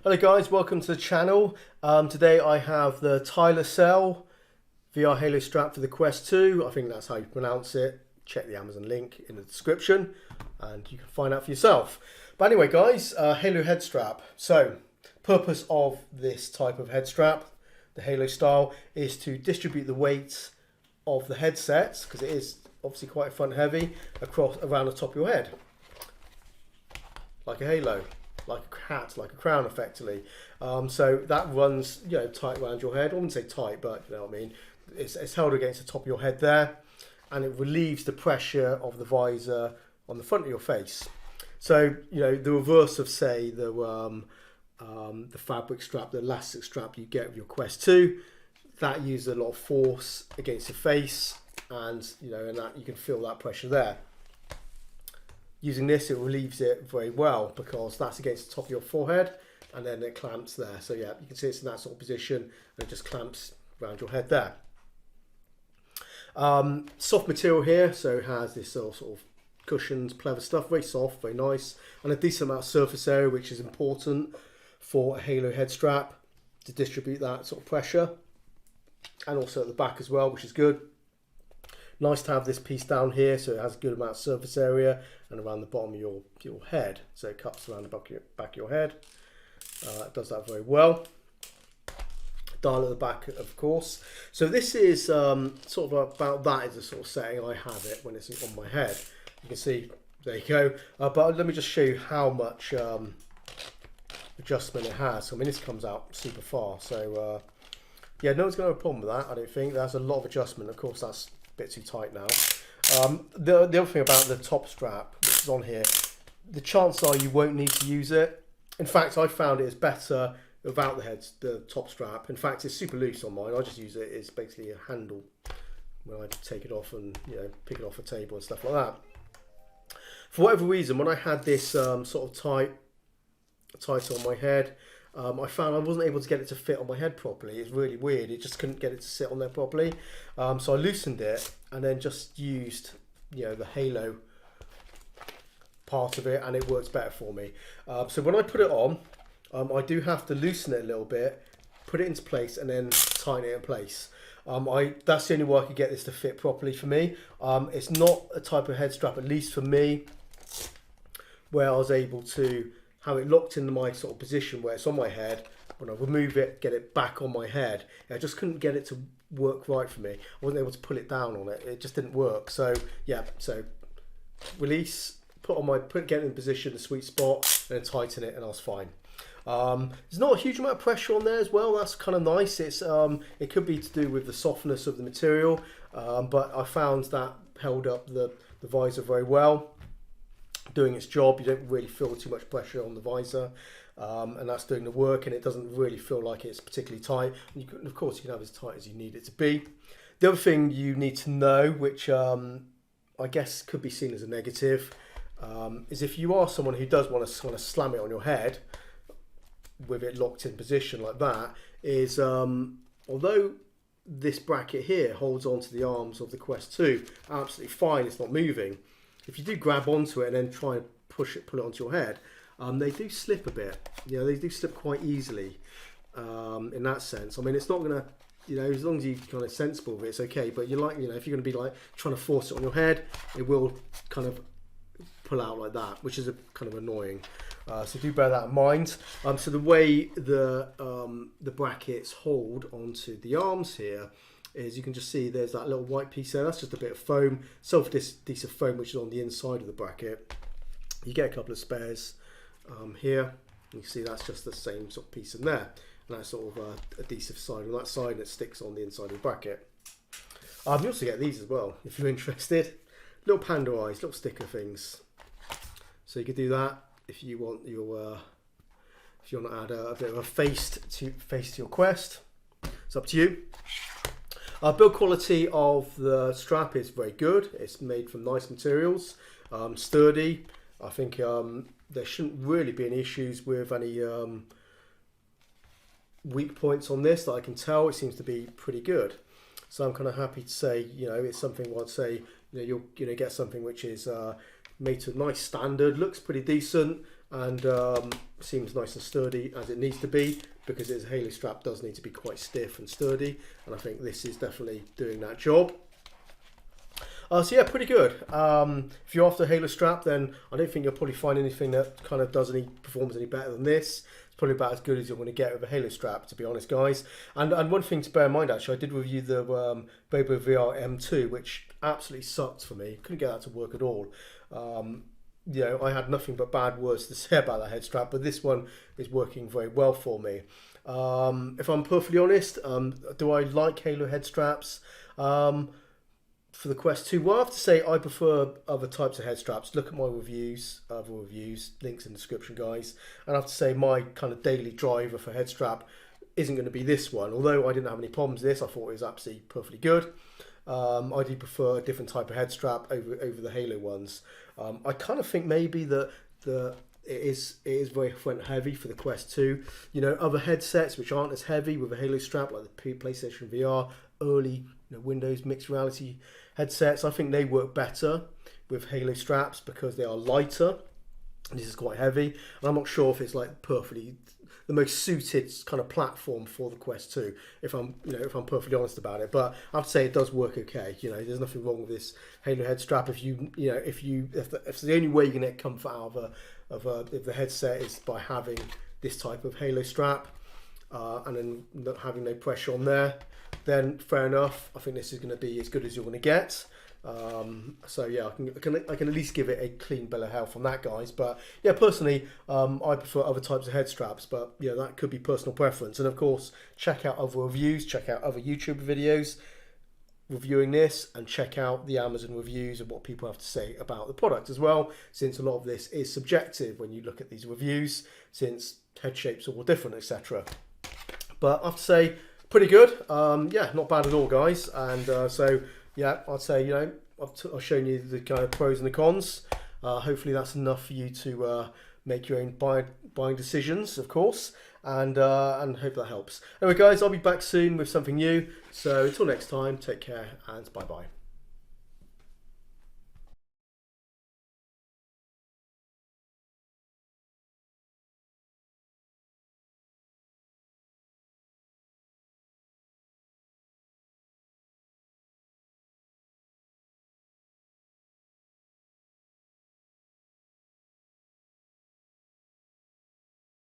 Hello guys, welcome to the channel. Today I have the Tyasoleil Halo Strap for the Quest 2. I think that's how you pronounce it. Check the Amazon link in the description and you can find out for yourself. But anyway guys, Halo Head Strap. So, purpose of this type of head strap, the Halo style, is to distribute the weight of the headsets, because it is obviously quite front heavy, around the top of your head. Like a halo, like a hat, like a crown effectively. So that runs, tight around your head. I wouldn't say tight, but you know what I mean. It's held against the top of your head there, and it relieves the pressure of the visor on the front of your face. So the reverse of say the fabric strap, the elastic strap you get with your Quest 2, that uses a lot of force against your face, and and that you can feel that pressure there. Using this, it relieves it very well because that's against the top of your forehead, and then it clamps there. So yeah, you can see it's in that sort of position, and it just clamps around your head there. Soft material here, so it has this sort of cushions, pleather stuff, very soft, very nice, and a decent amount of surface area, which is important for a Halo head strap to distribute that sort of pressure, and also at the back as well, which is good. Nice to have this piece down here, so it has a good amount of surface area and around the bottom of your head, so it cups around the back of your head. It does that very well. Dial at the back, of course. So this is sort of about that is the sort of setting I have it when it's on my head. You can see, there you go. But let me just show you how much adjustment it has. I mean, this comes out super far, so yeah, no one's going to have a problem with that, I don't think. There's a lot of adjustment. Of course, that's a bit too tight now. The other thing about the top strap, which is on here, the chances are you won't need to use it. In fact, I found it is better without the top strap. In fact, it's super loose on mine. I just use it as basically a handle when I take it off and pick it off a table and stuff like that. For whatever reason, when I had this sort of tight on my head, I found I wasn't able to get it to fit on my head properly. It's really weird. It just couldn't get it to sit on there properly. So I loosened it and then just used, the Halo part of it, and it works better for me. So when I put it on, I do have to loosen it a little bit, put it into place, and then tighten it in place. That's the only way I could get this to fit properly for me. It's not a type of head strap, at least for me, where I was able to have it locked into my sort of position where it's on my head. When I remove it, get it back on my head. I just couldn't get it to work right for me. I wasn't able to pull it down on it. It just didn't work. So yeah, so release, get it in position, the sweet spot, and then tighten it, and I was fine. There's not a huge amount of pressure on there as well. That's kind of nice. It's it could be to do with the softness of the material, but I found that held up the visor very well, doing its job. You don't really feel too much pressure on the visor, and that's doing the work, and it doesn't really feel like it's particularly tight. And of course, you can have it as tight as you need it to be. The other thing you need to know, which I guess could be seen as a negative, is if you are someone who does want to kind of slam it on your head with it locked in position like that, is although this bracket here holds onto the arms of the Quest 2 absolutely fine, it's not moving. If you do grab onto it and then try and pull it onto your head, they do slip a bit. They do slip quite easily in that sense. I mean, it's not going to, as long as you're kind of sensible with it, it's okay. But if you're going to be like trying to force it on your head, it will kind of pull out like that, which is kind of annoying. So do bear that in mind. So the way the brackets hold onto the arms here is, you can just see there's that little white piece there. That's just a bit of foam, self-adhesive foam, which is on the inside of the bracket. You get a couple of spares here. You can see that's just the same sort of piece in there, and that's sort of adhesive side on that side, and it sticks on the inside of the bracket. You also get these as well if you're interested. Little panda eyes, little sticker things. So you could do that if you want your if you want to add a bit of a face to your Quest. It's up to you. Build quality of the strap is very good. It's made from nice materials, sturdy. I think there shouldn't really be any issues with any weak points on this that I can tell. It seems to be pretty good. So I'm kind of happy to say, it's something where I'd say, you'll get something which is made to a nice standard, looks pretty decent, and seems nice and sturdy as it needs to be, because its Halo strap does need to be quite stiff and sturdy, and I think this is definitely doing that job. So yeah, pretty good. If you're after a Halo strap, then I don't think you'll probably find anything that kind of performs any better than this. It's probably about as good as you're going to get with a Halo strap, to be honest, guys. And one thing to bear in mind, actually, I did review the Bobo VR M2, which absolutely sucked for me. Couldn't get that to work at all. You know, I had nothing but bad words to say about that head strap, but this one is working very well for me. If I'm perfectly honest, do I like Halo head straps? For the Quest 2, well, I have to say I prefer other types of head straps. Look at my reviews, other reviews, links in the description, guys. And I have to say my kind of daily driver for head strap isn't going to be this one. Although I didn't have any problems with this, I thought it was absolutely perfectly good. I do prefer a different type of head strap over the Halo ones. I kind of think maybe that it is very front heavy for the Quest 2. You know, other headsets which aren't as heavy with a Halo strap, like the PlayStation VR, early Windows mixed reality headsets, I think they work better with Halo straps because they are lighter. This is quite heavy, and I'm not sure if it's like perfectly the most suited kind of platform for the Quest 2, if I'm perfectly honest about it. But I have to say it does work okay. You know, there's nothing wrong with this Halo head strap. If the only way you're gonna get comfort out of the headset is by having this type of Halo strap, and then not having no pressure on there, then fair enough. I think this is going to be as good as you're going to get. So yeah, I can at least give it a clean bill of health on that, guys. But yeah, personally, I prefer other types of head straps, but yeah, that could be personal preference. And of course, check out other reviews, check out other YouTube videos reviewing this, and check out the Amazon reviews and what people have to say about the product as well, since a lot of this is subjective when you look at these reviews, since head shapes are all different, etc. But I have to say, pretty good. Yeah, not bad at all, guys. And so yeah, I'd say, you know, I've shown you the kind of pros and the cons. Hopefully that's enough for you to make your own buying decisions, of course, and hope that helps. Anyway, guys, I'll be back soon with something new. So until next time, take care and bye bye.